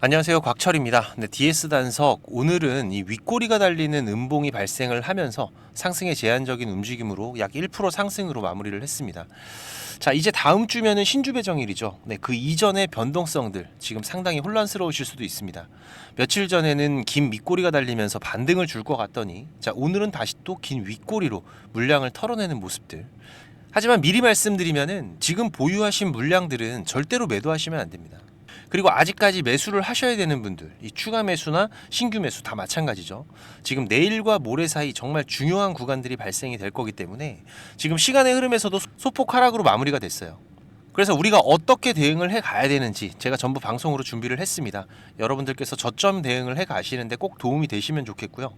안녕하세요, 곽철입니다. DS 단석, 오늘은 이 윗꼬리가 달리는 음봉이 발생을 하면서 상승의 제한적인 움직임으로 약 1% 상승으로 마무리를 했습니다. 자, 이제 다음 주면은 신주 배정일이죠. 그 이전의 변동성들 지금 상당히 혼란스러우실 수도 있습니다. 며칠 전에는 긴 윗꼬리가 달리면서 반등을 줄 것 같더니, 자, 오늘은 다시 또 긴 윗꼬리로 물량을 털어내는 모습들. 하지만 미리 말씀드리면은 지금 보유하신 물량들은 절대로 매도하시면 안 됩니다. 그리고 아직까지 매수를 하셔야 되는 분들, 이 추가 매수나 신규 매수 다 마찬가지죠. 지금 내일과 모레 사이 정말 중요한 구간들이 발생이 될 거기 때문에 지금 시간의 흐름에서도 소폭 하락으로 마무리가 됐어요. 그래서 우리가 어떻게 대응을 해 가야 되는지 제가 전부 방송으로 준비를 했습니다. 여러분들께서 저점 대응을 해 가시는데 꼭 도움이 되시면 좋겠고요.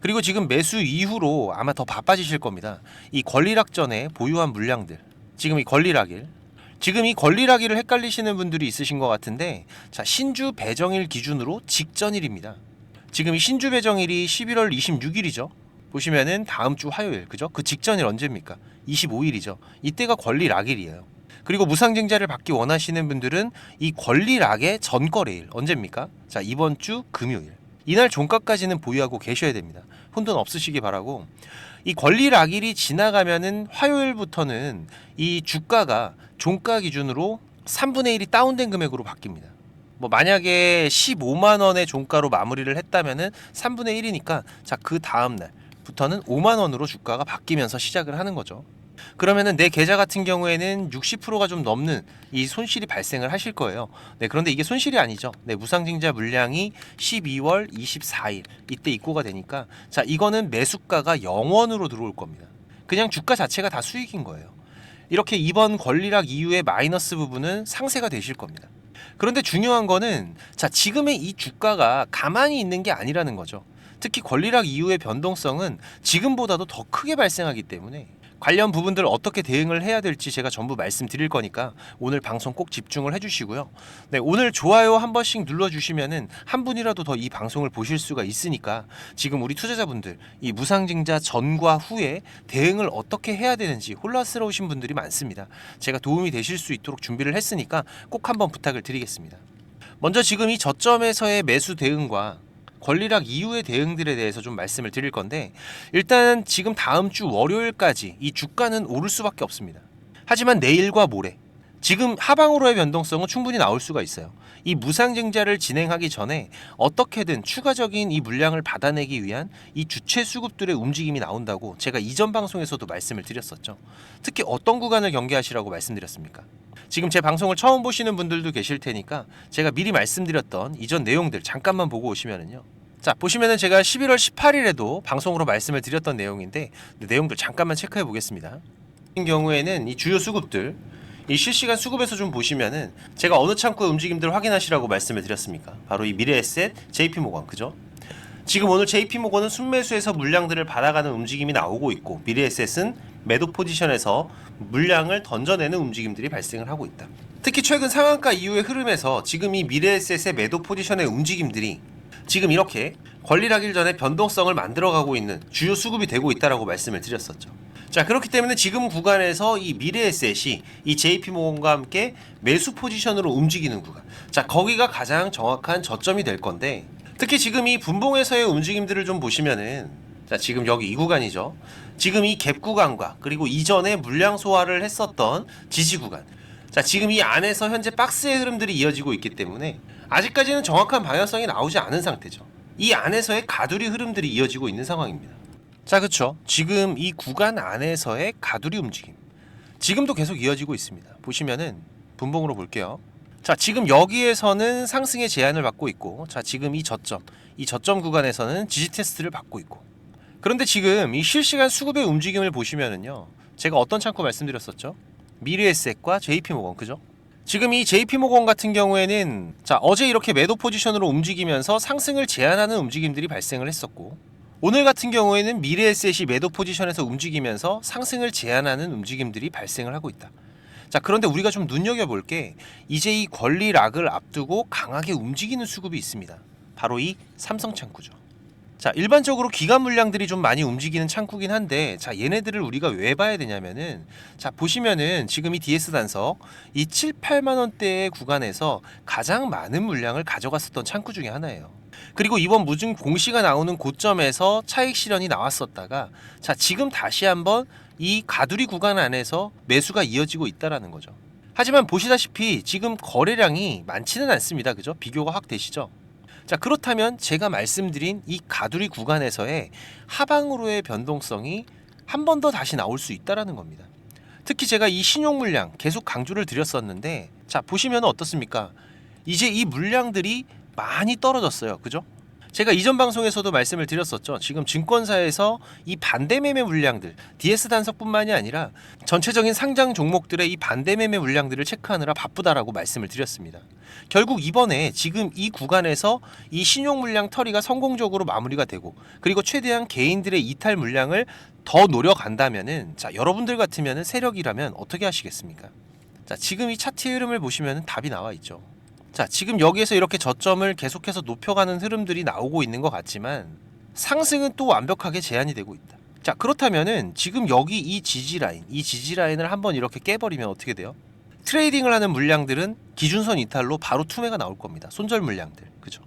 그리고 지금 매수 이후로 아마 더 바빠지실 겁니다. 이 권리락 전에 보유한 물량들, 지금 이 권리락일을 헷갈리시는 분들이 있으신 것 같은데, 자, 신주 배정일 기준으로 직전일입니다. 지금 이 신주 배정일이 11월 26일이죠. 보시면은 다음 주 화요일, 그죠? 그 직전일 언제입니까? 25일이죠. 이때가 권리락일이에요. 그리고 무상증자를 받기 원하시는 분들은 이 권리락의 전거래일 언제입니까? 자, 이번 주 금요일. 이날 종가까지는 보유하고 계셔야 됩니다. 혼돈 없으시기 바라고. 이 권리락일이 지나가면은 화요일부터는 이 주가가 종가 기준으로 3분의 1이 다운된 금액으로 바뀝니다. 뭐 만약에 15만 원의 종가로 마무리를 했다면은 3분의 1이니까 자, 그 다음 날부터는 5만 원으로 주가가 바뀌면서 시작을 하는 거죠. 그러면은 내 계좌 같은 경우에는 60%가 좀 넘는 이 손실이 발생을 하실 거예요. 그런데 이게 손실이 아니죠. 무상증자 물량이 12월 24일 이때 입고가 되니까, 자, 이거는 매수가가 0원으로 들어올 겁니다. 그냥 주가 자체가 다 수익인 거예요. 이렇게 이번 권리락 이후의 마이너스 부분은 상쇄가 되실 겁니다. 그런데 중요한 거는, 자, 지금의 이 주가가 가만히 있는 게 아니라는 거죠. 특히 권리락 이후의 변동성은 지금보다도 더 크게 발생하기 때문에 관련 부분들 어떻게 대응을 해야 될지 제가 전부 말씀드릴 거니까 오늘 방송 꼭 집중을 해주시고요. 오늘 좋아요 한 번씩 눌러주시면은 한 분이라도 더 이 방송을 보실 수가 있으니까 지금 우리 투자자분들 이 무상증자 전과 후에 대응을 어떻게 해야 되는지 혼란스러우신 분들이 많습니다. 제가 도움이 되실 수 있도록 준비를 했으니까 꼭 한번 부탁을 드리겠습니다. 먼저 지금 이 저점에서의 매수 대응과 권리락 이후의 대응들에 대해서 좀 말씀을 드릴 건데, 일단 지금 다음 주 월요일까지 이 주가는 오를 수밖에 없습니다. 하지만 내일과 모레, 지금 하방으로의 변동성은 충분히 나올 수가 있어요. 이 무상증자를 진행하기 전에 어떻게든 추가적인 이 물량을 받아내기 위한 이 주체 수급들의 움직임이 나온다고 제가 이전 방송에서도 말씀을 드렸었죠. 특히 어떤 구간을 경계하시라고 말씀드렸습니까? 지금 제 방송을 처음 보시는 분들도 계실 테니까 제가 미리 말씀드렸던 이전 내용들 잠깐만 보고 오시면은요. 자, 보시면은 제가 11월 18일에도 방송으로 말씀을 드렸던 내용인데, 내용들 잠깐만 체크해 보겠습니다. 같은 경우에는 이 주요 수급들, 이 실시간 수급에서 좀 보시면은 제가 어느 창구의 움직임들을 확인하시라고 말씀을 드렸습니까? 바로 이 미래에셋, JP모건, 그죠? 지금 오늘 JP모건은 순매수에서 물량들을 받아가는 움직임이 나오고 있고, 미래에셋은 매도 포지션에서 물량을 던져내는 움직임들이 발생을 하고 있다. 특히 최근 상한가 이후의 흐름에서 지금 이 미래에셋의 매도 포지션의 움직임들이 지금 이렇게 권리락일 전에 변동성을 만들어가고 있는 주요 수급이 되고 있다라고 말씀을 드렸었죠. 자, 그렇기 때문에 지금 구간에서 이 미래에셋이 이 JP모건과 함께 매수 포지션으로 움직이는 구간, 자, 거기가 가장 정확한 저점이 될 건데, 특히 지금 이 분봉에서의 움직임들을 좀 보시면은, 자, 지금 여기 이 구간이죠. 지금 이 갭 구간과 그리고 이전에 물량 소화를 했었던 지지 구간, 자, 지금 이 안에서 현재 박스의 흐름들이 이어지고 있기 때문에 아직까지는 정확한 방향성이 나오지 않은 상태죠. 이 안에서의 가두리 흐름들이 이어지고 있는 상황입니다. 자, 그쵸, 지금 이 구간 안에서의 가두리 움직임 지금도 계속 이어지고 있습니다. 보시면은 분봉으로 볼게요. 자, 지금 여기에서는 상승의 제한을 받고 있고, 자, 지금 이 저점 구간에서는 지지 테스트를 받고 있고, 그런데 지금 이 실시간 수급의 움직임을 보시면은요, 제가 어떤 창구 말씀드렸었죠? 미래에셋과 JP모건, 그죠? 지금 이 JP모건 같은 경우에는, 자, 어제 이렇게 매도 포지션으로 움직이면서 상승을 제한하는 움직임들이 발생을 했었고, 오늘 같은 경우에는 미래에셋이 매도 포지션에서 움직이면서 상승을 제한하는 움직임들이 발생을 하고 있다. 자, 그런데 우리가 좀 눈여겨볼 게 이제 이 권리락을 앞두고 강하게 움직이는 수급이 있습니다. 바로 이 삼성창구죠. 자, 일반적으로 기관 물량들이 좀 많이 움직이는 창구긴 한데, 자, 얘네들을 우리가 왜 봐야 되냐면은, 자, 보시면은 지금 이 DS 단석 이 7, 8만 원대의 구간에서 가장 많은 물량을 가져갔었던 창구 중에 하나예요. 그리고 이번 무증 공시가 나오는 고점에서 차익 실현이 나왔었다가, 자, 지금 다시 한번 이 가두리 구간 안에서 매수가 이어지고 있다라는 거죠. 하지만 보시다시피 지금 거래량이 많지는 않습니다. 그죠? 비교가 확 되시죠? 자, 그렇다면 제가 말씀드린 이 가두리 구간에서의 하방으로의 변동성이 한 번 더 다시 나올 수 있다라는 겁니다. 특히 제가 이 신용 물량 계속 강조를 드렸었는데, 자, 보시면 어떻습니까? 이제 이 물량들이 많이 떨어졌어요. 그죠? 제가 이전 방송에서도 말씀을 드렸었죠. 지금 증권사에서 이 반대 매매 물량들, DS 단석뿐만이 아니라 전체적인 상장 종목들의 이 반대 매매 물량들을 체크하느라 바쁘다라고 말씀을 드렸습니다. 결국 이번에 지금 이 구간에서 이 신용 물량 처리가 성공적으로 마무리가 되고, 그리고 최대한 개인들의 이탈 물량을 더 노려간다면은, 자, 여러분들 같으면은 세력이라면 어떻게 하시겠습니까? 자, 지금 이 차트의 흐름을 보시면은 답이 나와 있죠. 자, 지금 여기에서 이렇게 저점을 계속해서 높여가는 흐름들이 나오고 있는 것 같지만 상승은 또 완벽하게 제한이 되고 있다. 자, 그렇다면은 지금 여기 이 지지 라인을 한번 이렇게 깨버리면 어떻게 돼요? 트레이딩을 하는 물량들은 기준선 이탈로 바로 투매가 나올 겁니다. 손절 물량들, 그죠?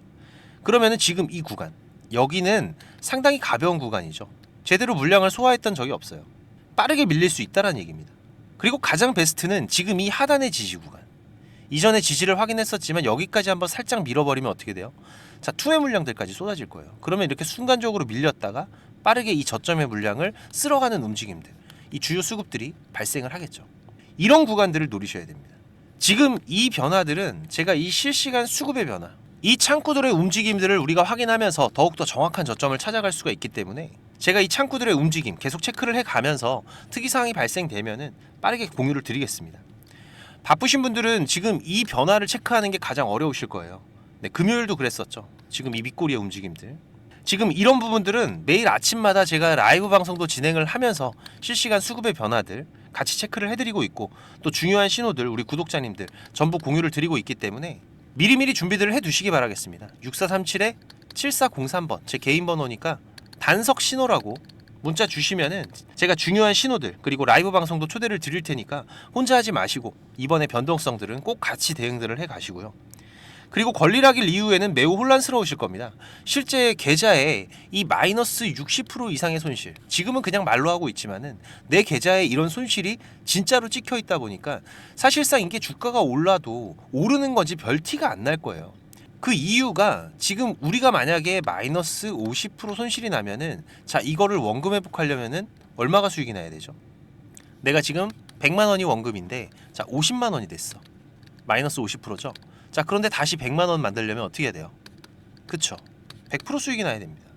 그러면은 지금 이 구간, 여기는 상당히 가벼운 구간이죠. 제대로 물량을 소화했던 적이 없어요. 빠르게 밀릴 수 있다는 얘기입니다. 그리고 가장 베스트는 지금 이 하단의 지지 구간. 이전에 지지를 확인했었지만 여기까지 한번 살짝 밀어버리면 어떻게 돼요? 자, 투매 물량들까지 쏟아질 거예요. 그러면 이렇게 순간적으로 밀렸다가 빠르게 이 저점의 물량을 쓸어가는 움직임들, 이 주요 수급들이 발생을 하겠죠. 이런 구간들을 노리셔야 됩니다. 지금 이 변화들은 제가 이 실시간 수급의 변화, 이 창구들의 움직임들을 우리가 확인하면서 더욱더 정확한 저점을 찾아갈 수가 있기 때문에 제가 이 창구들의 움직임 계속 체크를 해가면서 특이사항이 발생되면은 빠르게 공유를 드리겠습니다. 바쁘신 분들은 지금 이 변화를 체크하는 게 가장 어려우실 거예요. 네, 금요일도 그랬었죠. 지금 이 밑꼬리의 움직임들. 지금 이런 부분들은 매일 아침마다 제가 라이브 방송도 진행을 하면서 실시간 수급의 변화들 같이 체크를 해드리고 있고, 또 중요한 신호들 우리 구독자님들 전부 공유를 드리고 있기 때문에 미리미리 준비들을 해두시기 바라겠습니다. 6437-7403번 제 개인 번호니까 단석 신호라고 문자 주시면은 제가 중요한 신호들 그리고 라이브 방송도 초대를 드릴 테니까 혼자 하지 마시고 이번에 변동성들은 꼭 같이 대응들을 해 가시고요. 그리고 권리락일 이후에는 매우 혼란스러우실 겁니다. 실제 계좌에 이 마이너스 60% 이상의 손실, 지금은 그냥 말로 하고 있지만은 내 계좌에 이런 손실이 진짜로 찍혀 있다 보니까 사실상 이게 주가가 올라도 오르는 건지 별 티가 안 날 거예요. 그 이유가 지금 우리가 만약에 마이너스 50% 손실이 나면은, 자, 이거를 원금 회복하려면은 얼마가 수익이 나야 되죠? 내가 지금 100만 원이 원금인데, 자, 50만 원이 됐어. 마이너스 50%죠. 자, 그런데 다시 100만 원 만들려면 어떻게 해야 돼요? 그쵸? 100% 수익이 나야 됩니다.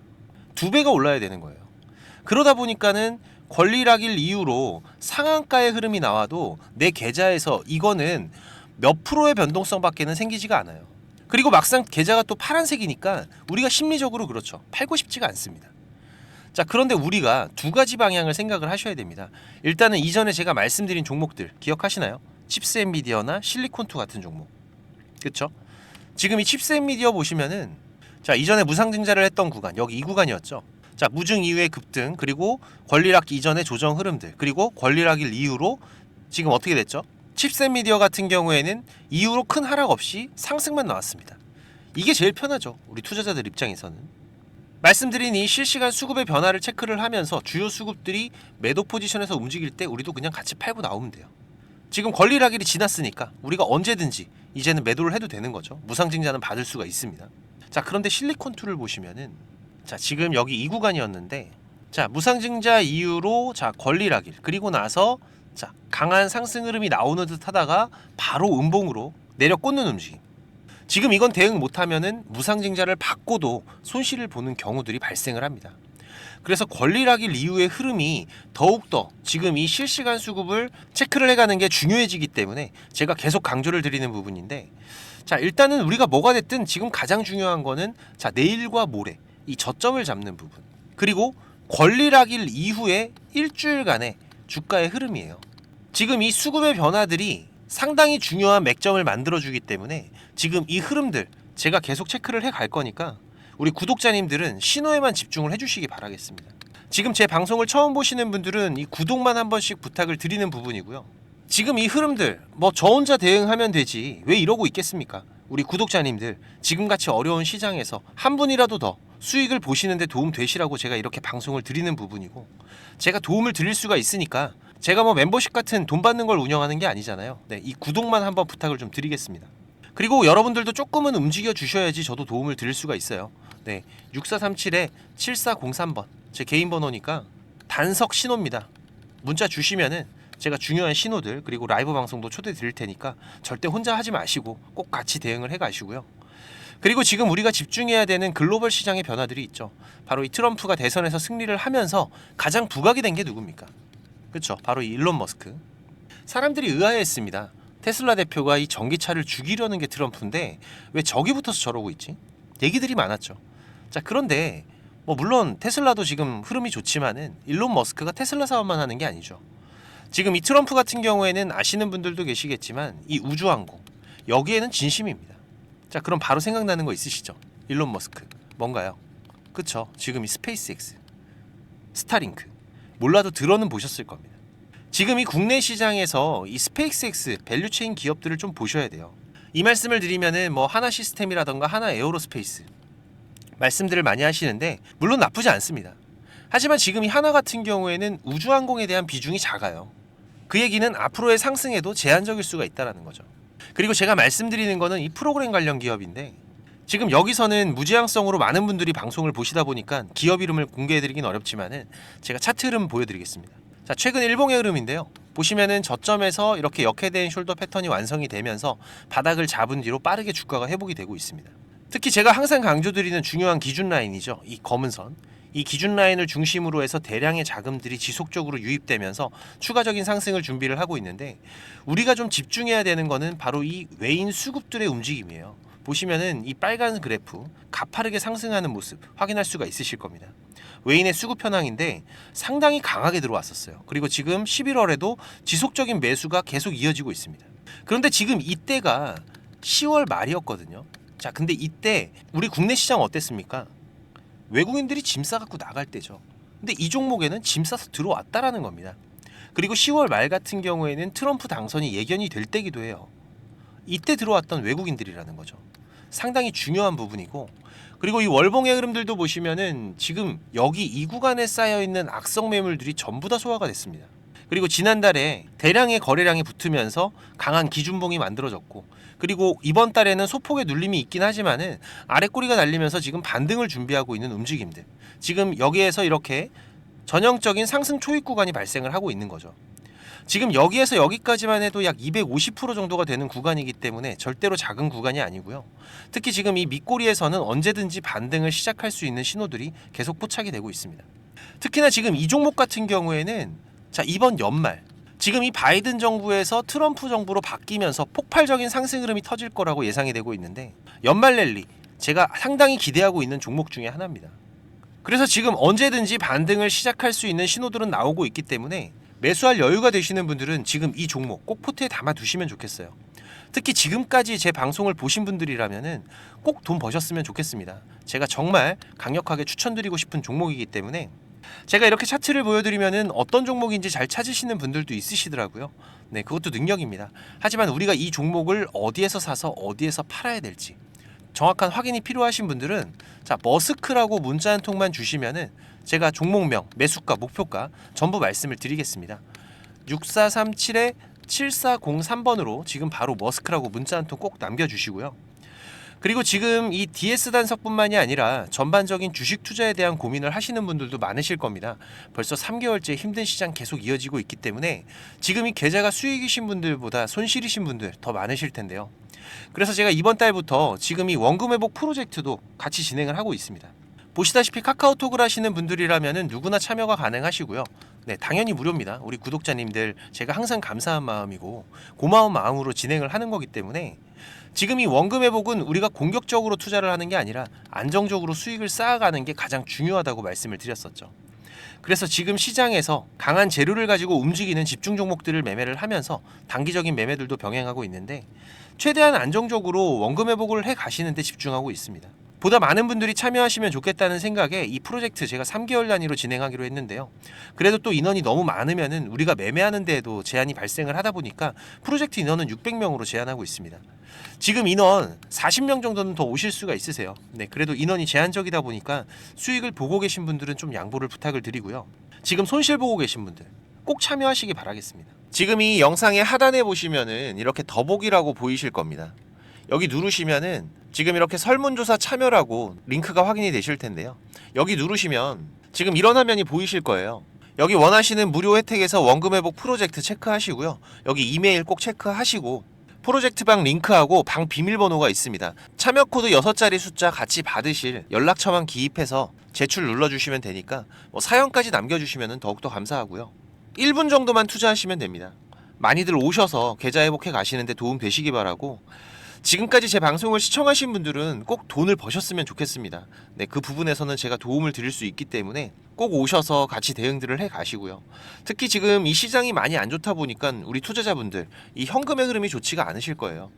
2배가 올라야 되는 거예요. 그러다 보니까는 권리락일 이후로 상한가의 흐름이 나와도 내 계좌에서 이거는 몇 프로의 변동성밖에는 생기지가 않아요. 그리고 막상 계좌가 또 파란색이니까 우리가 심리적으로 그렇죠. 팔고 싶지가 않습니다. 자, 그런데 우리가 두 가지 방향을 생각을 하셔야 됩니다. 일단은 이전에 제가 말씀드린 종목들 기억하시나요? 칩스 엔비디어나 실리콘2 같은 종목. 그렇죠? 지금 이 칩스 엔비디어 보시면은, 자, 이전에 무상증자를 했던 구간, 여기 이 구간이었죠. 자, 무증 이후의 급등, 그리고 권리락 이전의 조정 흐름들, 그리고 권리락일 이후로 지금 어떻게 됐죠? 칩스 엔비디어 같은 경우에는 이후로 큰 하락 없이 상승만 나왔습니다. 이게 제일 편하죠. 우리 투자자들 입장에서는. 말씀드린 이 실시간 수급의 변화를 체크를 하면서 주요 수급들이 매도 포지션에서 움직일 때 우리도 그냥 같이 팔고 나오면 돼요. 지금 권리락일이 지났으니까 우리가 언제든지 이제는 매도를 해도 되는 거죠. 무상증자는 받을 수가 있습니다. 자, 그런데 실리콘2를 보시면은, 자, 지금 여기 이 구간이었는데, 자, 무상증자 이후로, 자, 권리락일, 그리고 나서, 자, 강한 상승 흐름이 나오는 듯 하다가 바로 음봉으로 내려 꽂는 움직임. 지금 이건 대응 못하면은 무상증자를 받고도 손실을 보는 경우들이 발생을 합니다. 그래서 권리락일 이후의 흐름이 더욱더 지금 이 실시간 수급을 체크를 해가는 게 중요해지기 때문에 제가 계속 강조를 드리는 부분인데, 자, 일단은 우리가 뭐가 됐든 지금 가장 중요한 거는, 자, 내일과 모레 이 저점을 잡는 부분, 그리고 권리락일 이후에 일주일간의 주가의 흐름이에요. 지금 이 수급의 변화들이 상당히 중요한 맥점을 만들어주기 때문에 지금 이 흐름들 제가 계속 체크를 해 갈 거니까 우리 구독자님들은 신호에만 집중을 해주시기 바라겠습니다. 지금 제 방송을 처음 보시는 분들은 이 구독만 한 번씩 부탁을 드리는 부분이고요. 지금 이 흐름들 저 혼자 대응하면 되지 왜 이러고 있겠습니까? 우리 구독자님들 지금같이 어려운 시장에서 한 분이라도 더 수익을 보시는데 도움 되시라고 제가 이렇게 방송을 드리는 부분이고, 제가 도움을 드릴 수가 있으니까 제가 멤버십 같은 돈 받는 걸 운영하는 게 아니잖아요. 네, 이 구독만 한번 부탁을 좀 드리겠습니다. 그리고 여러분들도 조금은 움직여 주셔야지 저도 도움을 드릴 수가 있어요. 네, 6437-7403번 제 개인 번호니까 단석 신호입니다. 문자 주시면은 제가 중요한 신호들 그리고 라이브 방송도 초대 드릴 테니까 절대 혼자 하지 마시고 꼭 같이 대응을 해 가시고요. 그리고 지금 우리가 집중해야 되는 글로벌 시장의 변화들이 있죠. 바로 이 트럼프가 대선에서 승리를 하면서 가장 부각이 된 게 누굽니까? 그렇죠. 바로 이 일론 머스크. 사람들이 의아해했습니다. 테슬라 대표가 이 전기차를 죽이려는 게 트럼프인데 왜 저기 붙어서 저러고 있지? 얘기들이 많았죠. 자, 그런데 물론 테슬라도 지금 흐름이 좋지만은 일론 머스크가 테슬라 사업만 하는 게 아니죠. 지금 이 트럼프 같은 경우에는 아시는 분들도 계시겠지만 이 우주항공 여기에는 진심입니다. 자, 그럼 바로 생각나는 거 있으시죠? 일론 머스크 뭔가요? 그쵸, 지금 이 스페이스X, 스타링크 몰라도 들어는 보셨을 겁니다. 지금 이 국내 시장에서 이 스페이스X 밸류체인 기업들을 좀 보셔야 돼요. 이 말씀을 드리면은 하나 시스템이라던가 하나 에어로스페이스 말씀들을 많이 하시는데 물론 나쁘지 않습니다. 하지만 지금 이 하나 같은 경우에는 우주항공에 대한 비중이 작아요. 그 얘기는 앞으로의 상승에도 제한적일 수가 있다는 거죠. 그리고 제가 말씀드리는 거는 이 프로그램 관련 기업인데 지금 여기서는 무제한성으로 많은 분들이 방송을 보시다 보니까 기업 이름을 공개해드리긴 어렵지만은 제가 차트 흐름 보여드리겠습니다. 자, 최근 일봉의 흐름인데요. 보시면은 저점에서 이렇게 역회된 숄더 패턴이 완성이 되면서 바닥을 잡은 뒤로 빠르게 주가가 회복이 되고 있습니다. 특히 제가 항상 강조드리는 중요한 기준 라인이죠. 이 검은 선. 이 기준 라인을 중심으로 해서 대량의 자금들이 지속적으로 유입되면서 추가적인 상승을 준비를 하고 있는데 우리가 좀 집중해야 되는 거는 바로 이 외인 수급들의 움직임이에요. 보시면은 이 빨간 그래프 가파르게 상승하는 모습 확인할 수가 있으실 겁니다. 외인의 수급 현황인데 상당히 강하게 들어왔었어요. 그리고 지금 11월에도 지속적인 매수가 계속 이어지고 있습니다. 그런데 지금 이때가 10월 말이었거든요. 자, 근데 이때 우리 국내 시장 어땠습니까? 외국인들이 짐 싸갖고 나갈 때죠. 근데 이 종목에는 짐 싸서 들어왔다라는 겁니다. 그리고 10월 말 같은 경우에는 트럼프 당선이 예견이 될 때기도 해요. 이때 들어왔던 외국인들이라는 거죠. 상당히 중요한 부분이고, 그리고 이 월봉의 흐름들도 보시면은 지금 여기 이 구간에 쌓여있는 악성 매물들이 전부 다 소화가 됐습니다. 그리고 지난달에 대량의 거래량이 붙으면서 강한 기준봉이 만들어졌고, 그리고 이번 달에는 소폭의 눌림이 있긴 하지만은 아랫꼬리가 날리면서 지금 반등을 준비하고 있는 움직임들, 지금 여기에서 이렇게 전형적인 상승 초입 구간이 발생을 하고 있는 거죠. 지금 여기에서 여기까지만 해도 약 250% 정도가 되는 구간이기 때문에 절대로 작은 구간이 아니고요. 특히 지금 이 밑꼬리에서는 언제든지 반등을 시작할 수 있는 신호들이 계속 포착이 되고 있습니다. 특히나 지금 이 종목 같은 경우에는 자, 이번 연말 지금 이 바이든 정부에서 트럼프 정부로 바뀌면서 폭발적인 상승 흐름이 터질 거라고 예상이 되고 있는데 연말 랠리 제가 상당히 기대하고 있는 종목 중에 하나입니다. 그래서 지금 언제든지 반등을 시작할 수 있는 신호들은 나오고 있기 때문에 매수할 여유가 되시는 분들은 지금 이 종목 꼭 포트에 담아 두시면 좋겠어요. 특히 지금까지 제 방송을 보신 분들이라면은 꼭 돈 버셨으면 좋겠습니다. 제가 정말 강력하게 추천드리고 싶은 종목이기 때문에 제가 이렇게 차트를 보여드리면은 어떤 종목인지 잘 찾으시는 분들도 있으시더라고요. 네, 그것도 능력입니다. 하지만 우리가 이 종목을 어디에서 사서 어디에서 팔아야 될지 정확한 확인이 필요하신 분들은 자, 머스크라고 문자 한 통만 주시면은 제가 종목명, 매수가, 목표가 전부 말씀을 드리겠습니다. 6437-7403번으로 지금 바로 머스크라고 문자 한 통 꼭 남겨주시고요. 그리고 지금 이 DS 단석뿐만이 아니라 전반적인 주식 투자에 대한 고민을 하시는 분들도 많으실 겁니다. 벌써 3개월째 힘든 시장 계속 이어지고 있기 때문에 지금 이 계좌가 수익이신 분들보다 손실이신 분들 더 많으실 텐데요. 그래서 제가 이번 달부터 지금 이 원금 회복 프로젝트도 같이 진행을 하고 있습니다. 보시다시피 카카오톡을 하시는 분들이라면 누구나 참여가 가능하시고요. 네, 당연히 무료입니다. 우리 구독자님들 제가 항상 감사한 마음이고 고마운 마음으로 진행을 하는 거기 때문에 지금 이 원금 회복은 우리가 공격적으로 투자를 하는 게 아니라 안정적으로 수익을 쌓아가는 게 가장 중요하다고 말씀을 드렸었죠. 그래서 지금 시장에서 강한 재료를 가지고 움직이는 집중 종목들을 매매를 하면서 단기적인 매매들도 병행하고 있는데 최대한 안정적으로 원금 회복을 해 가시는 데 집중하고 있습니다. 보다 많은 분들이 참여하시면 좋겠다는 생각에 이 프로젝트 제가 3개월 단위로 진행하기로 했는데요. 그래도 또 인원이 너무 많으면은 우리가 매매하는 데에도 제한이 발생을 하다 보니까 프로젝트 인원은 600명으로 제한하고 있습니다. 지금 인원 40명 정도는 더 오실 수가 있으세요. 네, 그래도 인원이 제한적이다 보니까 수익을 보고 계신 분들은 좀 양보를 부탁을 드리고요. 지금 손실 보고 계신 분들 꼭 참여하시기 바라겠습니다. 지금 이 영상의 하단에 보시면은 이렇게 더보기라고 보이실 겁니다. 여기 누르시면은 지금 이렇게 설문조사 참여라고 링크가 확인이 되실 텐데요. 여기 누르시면 지금 이런 화면이 보이실 거예요. 여기 원하시는 무료 혜택에서 원금 회복 프로젝트 체크하시고요. 여기 이메일 꼭 체크하시고 프로젝트 방 링크하고 방 비밀번호가 있습니다. 참여 코드 6자리 숫자 같이 받으실 연락처만 기입해서 제출 눌러주시면 되니까 사연까지 남겨주시면 더욱더 감사하고요. 1분 정도만 투자하시면 됩니다. 많이들 오셔서 계좌 회복해 가시는데 도움 되시기 바라고, 지금까지 제 방송을 시청하신 분들은 꼭 돈을 버셨으면 좋겠습니다. 네, 그 부분에서는 제가 도움을 드릴 수 있기 때문에 꼭 오셔서 같이 대응들을 해 가시고요. 특히 지금 이 시장이 많이 안 좋다 보니까 우리 투자자분들 이 현금의 흐름이 좋지가 않으실 거예요.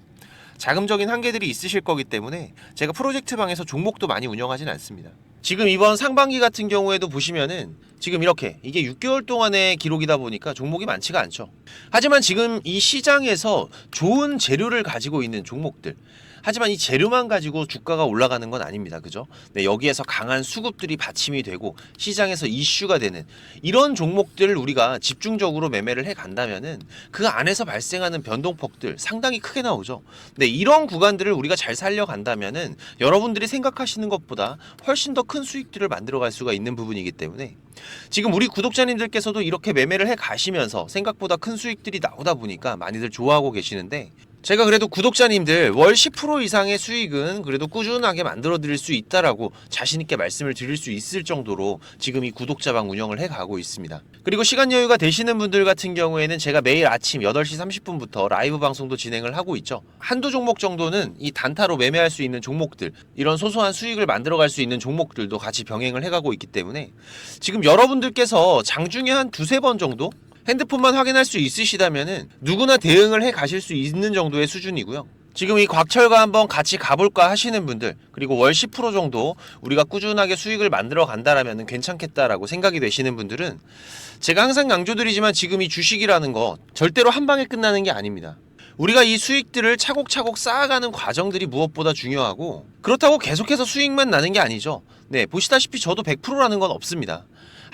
자금적인 한계들이 있으실 거기 때문에 제가 프로젝트 방에서 종목도 많이 운영하진 않습니다. 지금 이번 상반기 같은 경우에도 보시면은 지금 이렇게 이게 6개월 동안의 기록이다 보니까 종목이 많지가 않죠. 하지만 지금 이 시장에서 좋은 재료를 가지고 있는 종목들, 하지만 이 재료만 가지고 주가가 올라가는 건 아닙니다. 그죠? 네, 여기에서 강한 수급들이 받침이 되고 시장에서 이슈가 되는 이런 종목들을 우리가 집중적으로 매매를 해 간다면은 그 안에서 발생하는 변동폭들 상당히 크게 나오죠. 네, 이런 구간들을 우리가 잘 살려간다면은 여러분들이 생각하시는 것보다 훨씬 더 큰 수익들을 만들어 갈 수가 있는 부분이기 때문에 지금 우리 구독자님들께서도 이렇게 매매를 해 가시면서 생각보다 큰 수익들이 나오다 보니까 많이들 좋아하고 계시는데, 제가 그래도 구독자님들 월 10% 이상의 수익은 그래도 꾸준하게 만들어 드릴 수 있다라고 자신있게 말씀을 드릴 수 있을 정도로 지금 이 구독자방 운영을 해 가고 있습니다. 그리고 시간 여유가 되시는 분들 같은 경우에는 제가 매일 아침 8시 30분부터 라이브 방송도 진행을 하고 있죠. 한두 종목 정도는 이 단타로 매매할 수 있는 종목들, 이런 소소한 수익을 만들어 갈 수 있는 종목들도 같이 병행을 해 가고 있기 때문에 지금 여러분들께서 장중에 한 2-3번 정도 핸드폰만 확인할 수 있으시다면은 누구나 대응을 해 가실 수 있는 정도의 수준이고요. 지금 이 곽철과 한번 같이 가볼까 하시는 분들, 그리고 월 10% 정도 우리가 꾸준하게 수익을 만들어 간다라면 괜찮겠다라고 생각이 되시는 분들은 제가 항상 강조드리지만 지금 이 주식이라는 거 절대로 한 방에 끝나는 게 아닙니다. 우리가 이 수익들을 차곡차곡 쌓아가는 과정들이 무엇보다 중요하고, 그렇다고 계속해서 수익만 나는 게 아니죠. 네, 보시다시피 저도 100%라는 건 없습니다.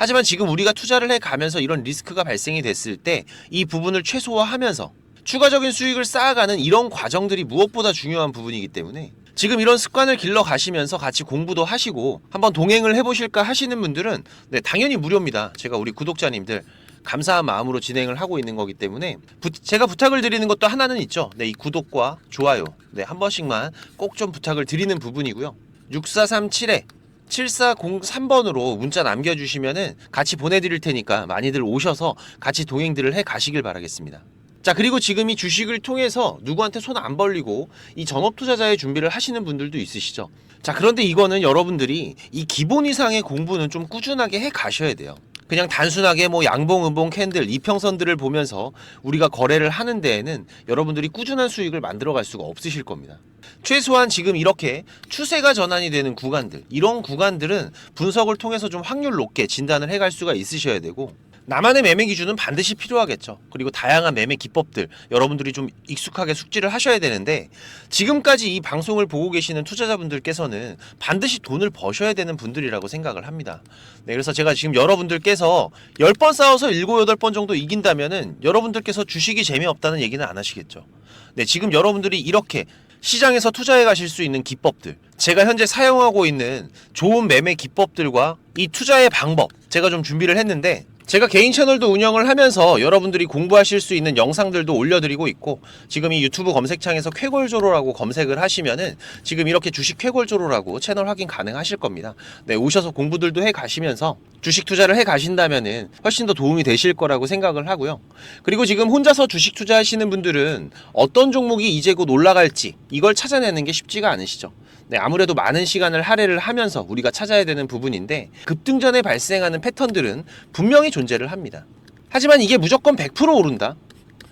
하지만 지금 우리가 투자를 해가면서 이런 리스크가 발생이 됐을 때 이 부분을 최소화하면서 추가적인 수익을 쌓아가는 이런 과정들이 무엇보다 중요한 부분이기 때문에 지금 이런 습관을 길러 가시면서 같이 공부도 하시고 한번 동행을 해보실까 하시는 분들은 네, 당연히 무료입니다. 제가 우리 구독자님들 감사한 마음으로 진행을 하고 있는 거기 때문에 제가 부탁을 드리는 것도 하나는 있죠. 네, 이 구독과 좋아요 네, 한 번씩만 꼭 좀 부탁을 드리는 부분이고요. 6437에 7403번으로 문자 남겨주시면은 같이 보내드릴 테니까 많이들 오셔서 같이 동행들을 해 가시길 바라겠습니다. 자, 그리고 지금 이 주식을 통해서 누구한테 손 안 벌리고 이 전업 투자자의 준비를 하시는 분들도 있으시죠. 자, 그런데 이거는 여러분들이 이 기본 이상의 공부는 좀 꾸준하게 해 가셔야 돼요. 그냥 단순하게 뭐 양봉, 음봉, 캔들, 이평선들을 보면서 우리가 거래를 하는 데에는 여러분들이 꾸준한 수익을 만들어 갈 수가 없으실 겁니다. 최소한 지금 이렇게 추세가 전환이 되는 구간들, 이런 구간들은 분석을 통해서 좀 확률 높게 진단을 해갈 수가 있으셔야 되고, 나만의 매매 기준은 반드시 필요하겠죠. 그리고 다양한 매매 기법들 여러분들이 좀 익숙하게 숙지를 하셔야 되는데, 지금까지 이 방송을 보고 계시는 투자자분들께서는 반드시 돈을 버셔야 되는 분들이라고 생각을 합니다. 네, 그래서 제가 지금 여러분들께서 10번 싸워서 7, 8번 정도 이긴다면은 여러분들께서 주식이 재미없다는 얘기는 안 하시겠죠. 네, 지금 여러분들이 이렇게 시장에서 투자해 가실 수 있는 기법들, 제가 현재 사용하고 있는 좋은 매매 기법들과 이 투자의 방법 제가 좀 준비를 했는데, 제가 개인 채널도 운영을 하면서 여러분들이 공부하실 수 있는 영상들도 올려드리고 있고, 지금 이 유튜브 검색창에서 쾌골조로라고 검색을 하시면은 지금 이렇게 주식 쾌골조로라고 채널 확인 가능하실 겁니다. 네, 오셔서 공부들도 해 가시면서 주식 투자를 해 가신다면은 훨씬 더 도움이 되실 거라고 생각을 하고요. 그리고 지금 혼자서 주식 투자하시는 분들은 어떤 종목이 이제 곧 올라갈지 이걸 찾아내는 게 쉽지가 않으시죠. 네, 아무래도 많은 시간을 할애를 하면서 우리가 찾아야 되는 부분인데, 급등전에 발생하는 패턴들은 분명히 존재를 합니다. 하지만 이게 무조건 100% 오른다?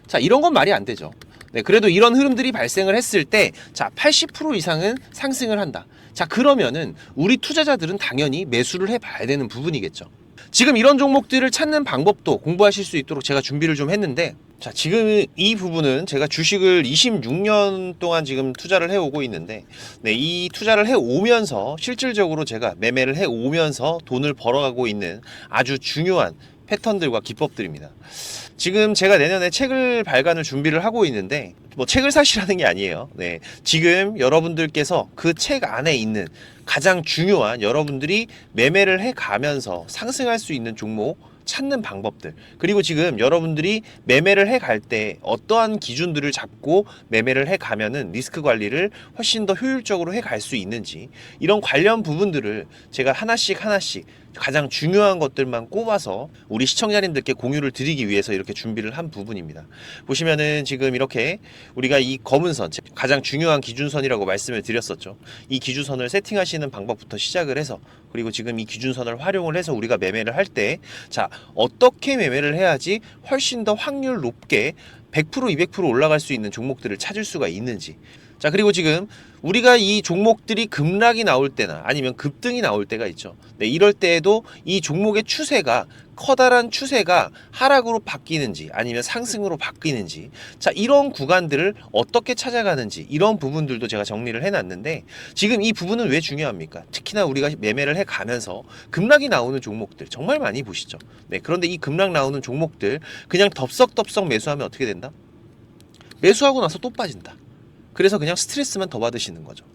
자, 이런 건 말이 안 되죠. 네, 그래도 이런 흐름들이 발생을 했을 때, 자, 80% 이상은 상승을 한다. 자, 그러면은 우리 투자자들은 당연히 매수를 해봐야 되는 부분이겠죠. 지금 이런 종목들을 찾는 방법도 공부하실 수 있도록 제가 준비를 좀 했는데, 자, 지금 이 부분은 제가 주식을 26년 동안 지금 투자를 해오고 있는데, 네, 이 투자를 해오면서 실질적으로 제가 매매를 해오면서 돈을 벌어가고 있는 아주 중요한 패턴들과 기법들입니다. 지금 제가 내년에 책을 발간을 준비를 하고 있는데, 뭐 책을 사시라는 게 아니에요. 네, 지금 여러분들께서 그 책 안에 있는 가장 중요한 여러분들이 매매를 해가면서 상승할 수 있는 종목 찾는 방법들, 그리고 지금 여러분들이 매매를 해갈 때 어떠한 기준들을 잡고 매매를 해가면은 리스크 관리를 훨씬 더 효율적으로 해갈 수 있는지, 이런 관련 부분들을 제가 하나씩 가장 중요한 것들만 꼽아서 우리 시청자님들께 공유를 드리기 위해서 이렇게 준비를 한 부분입니다. 보시면은 지금 이렇게 우리가 이 검은 선, 가장 중요한 기준선이라고 말씀을 드렸었죠. 이 기준선을 세팅하시는 방법부터 시작을 해서, 그리고 지금 이 기준선을 활용을 해서 우리가 매매를 할 때, 자, 어떻게 매매를 해야지 훨씬 더 확률 높게 100% 200% 올라갈 수 있는 종목들을 찾을 수가 있는지. 자, 그리고 지금 우리가 이 종목들이 급락이 나올 때나 아니면 급등이 나올 때가 있죠. 네, 이럴 때에도 이 종목의 추세가, 커다란 추세가 하락으로 바뀌는지 아니면 상승으로 바뀌는지, 자, 이런 구간들을 어떻게 찾아가는지, 이런 부분들도 제가 정리를 해놨는데, 지금 이 부분은 왜 중요합니까? 특히나 우리가 매매를 해가면서 급락이 나오는 종목들 정말 많이 보시죠. 네, 그런데 이 급락 나오는 종목들 그냥 덥석덥석 매수하면 어떻게 된다? 매수하고 나서 또 빠진다. 그래서 그냥 스트레스만 더 받으시는 거죠.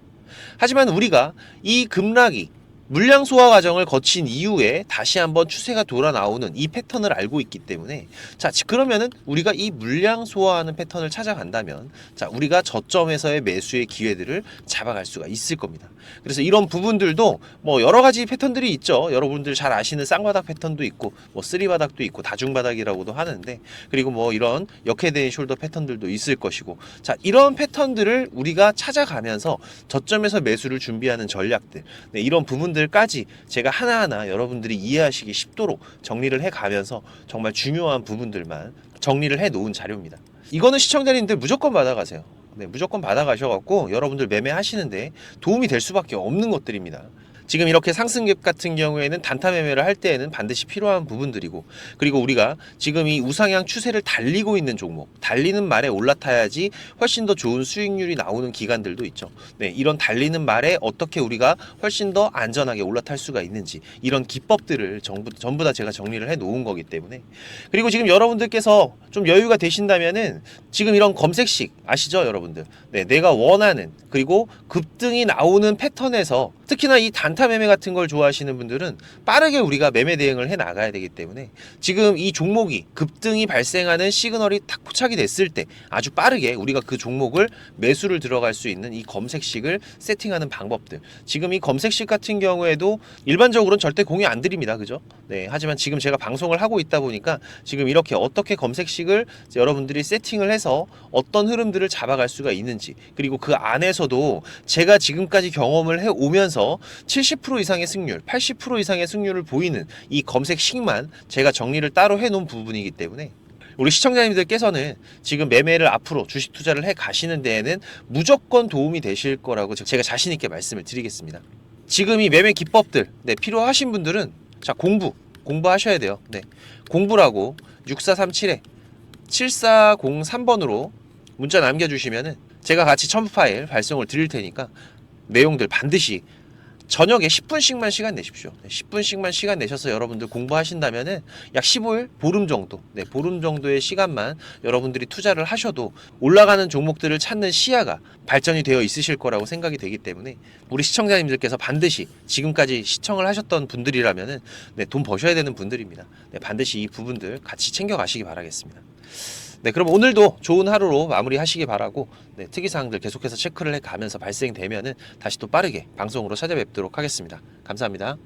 하지만 우리가 이 급락이 물량 소화 과정을 거친 이후에 다시 한번 추세가 돌아 나오는 이 패턴을 알고 있기 때문에, 자, 그러면은 우리가 이 물량 소화하는 패턴을 찾아간다면, 자, 우리가 저점에서의 매수의 기회들을 잡아갈 수가 있을 겁니다. 그래서 이런 부분들도 뭐 여러 가지 패턴들이 있죠. 여러분들 잘 아시는 쌍바닥 패턴도 있고, 뭐 쓰리바닥도 있고, 다중바닥이라고도 하는데, 그리고 뭐 이런 역헤드앤 숄더 패턴들도 있을 것이고, 자, 이런 패턴들을 우리가 찾아가면서 저점에서 매수를 준비하는 전략들, 네, 이런 부분들까지 제가 하나하나 여러분들이 이해하시기 쉽도록 정리를 해가면서 정말 중요한 부분들만 정리를 해 놓은 자료입니다. 이거는 시청자님들 무조건 받아가세요. 네, 무조건 받아가셔갖고 여러분들 매매하시는데 도움이 될 수밖에 없는 것들입니다. 지금 이렇게 상승갭 같은 경우에는 단타 매매를 할 때에는 반드시 필요한 부분들이고, 그리고 우리가 지금 이 우상향 추세를 달리고 있는 종목, 달리는 말에 올라타야지 훨씬 더 좋은 수익률이 나오는 기간들도 있죠. 네, 이런 달리는 말에 어떻게 우리가 훨씬 더 안전하게 올라탈 수가 있는지, 이런 기법들을 전부 다 제가 정리를 해 놓은 거기 때문에. 그리고 지금 여러분들께서 좀 여유가 되신다면은 지금 이런 검색식 아시죠, 여러분들? 네, 내가 원하는, 그리고 급등이 나오는 패턴에서, 특히나 이 단타 매매 같은 걸 좋아하시는 분들은 빠르게 우리가 매매 대응을 해 나가야 되기 때문에, 지금 이 종목이 급등이 발생하는 시그널이 딱 포착이 됐을 때 아주 빠르게 우리가 그 종목을 매수를 들어갈 수 있는 이 검색식을 세팅하는 방법들, 지금 이 검색식 같은 경우에도 일반적으로는 절대 공유 안 드립니다. 그죠? 네, 하지만 지금 제가 방송을 하고 있다 보니까 지금 이렇게 어떻게 검색식을 여러분들이 세팅을 해서 어떤 흐름들을 잡아갈 수가 있는지, 그리고 그 안에서도 제가 지금까지 경험을 해 오면서 70% 이상의 승률, 80% 이상의 승률을 보이는 이 검색식만 제가 정리를 따로 해 놓은 부분이기 때문에, 우리 시청자님들께서는 지금 매매를 앞으로 주식 투자를 해 가시는 데에는 무조건 도움이 되실 거라고 제가 자신 있게 말씀을 드리겠습니다. 지금 이 매매 기법들, 네, 필요하신 분들은, 자, 공부하셔야 돼요. 네, 공부라고 6437에 7403번으로 문자 남겨주시면은 제가 같이 첨부 파일 발송을 드릴 테니까 내용들 반드시 저녁에 10분씩만 시간 내십시오. 10분씩만 시간 내셔서 여러분들 공부하신다면은 약 15일, 보름 정도, 네, 보름 정도의 시간만 여러분들이 투자를 하셔도 올라가는 종목들을 찾는 시야가 발전이 되어 있으실 거라고 생각이 되기 때문에, 우리 시청자님들께서 반드시 지금까지 시청을 하셨던 분들이라면은, 네, 돈 버셔야 되는 분들입니다. 네, 반드시 이 부분들 같이 챙겨 가시기 바라겠습니다. 네, 그럼 오늘도 좋은 하루로 마무리하시기 바라고, 네, 특이사항들 계속해서 체크를 해가면서 발생되면은 다시 또 빠르게 방송으로 찾아뵙도록 하겠습니다. 감사합니다.